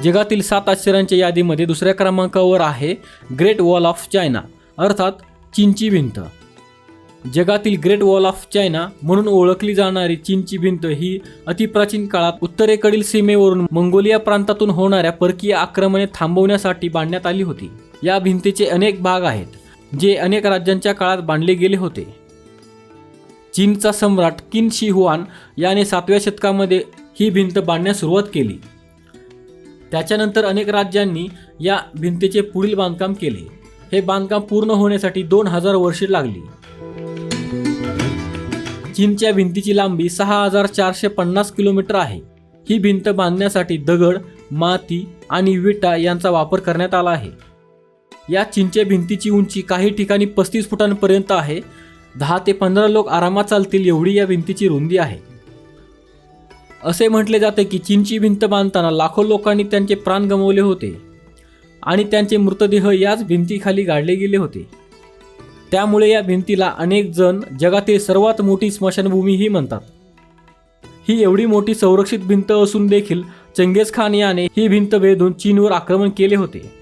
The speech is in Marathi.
जगातील 7 आश्चर्यांच्या यादीमध्ये दुसऱ्या क्रमांकावर आहे ग्रेट वॉल ऑफ चायना, अर्थात चीनची भिंत. जगातील ग्रेट वॉल ऑफ चायना म्हणून ओळखली जाणारी चीनची भिंत ही अतिप्राचीन काळात उत्तरेकडील सीमेवरून मंगोलिया प्रांतातून होणाऱ्या परकीय आक्रमणे थांबवण्यासाठी बांधण्यात आली होती. या भिंतीचे अनेक भाग आहेत जे अनेक राज्यांच्या काळात बांधले गेले होते. चीनचा सम्राट किन शी हुआन याने 7व्या शतकामध्ये ही भिंत बांधण्यास सुरुवात केली. त्याच्यानंतर अनेक राज्यांनी या भिंतीचे पुढील बांधकाम केले. हे बांधकाम पूर्ण होण्यासाठी 2000 वर्षे लागली. चीनच्या भिंतीची लांबी 6450 किलोमीटर आहे. ही भिंत बांधण्यासाठी दगड, माती आणि विटा यांचा वापर करण्यात आला आहे. या चीनच्या भिंतीची उंची काही ठिकाणी 35 फुटांपर्यंत आहे. 10 ते 15 लोक आरामात चालतील एवढी या भिंतीची रुंदी आहे. असे म्हटले जाते की चीनची भिंत बांधताना लाखो लोकांनी त्यांचे प्राण गमावले होते आणि त्यांचे मृतदेह याच भिंतीखाली गाडले गेले होते. त्यामुळे या भिंतीला अनेक जण जगातील सर्वात मोठी स्मशानभूमीही म्हणतात. ही एवढी मोठी संरक्षित भिंत असून देखील चंगेझ खान याने ही भिंत भेदून चीनवर आक्रमण केले होते.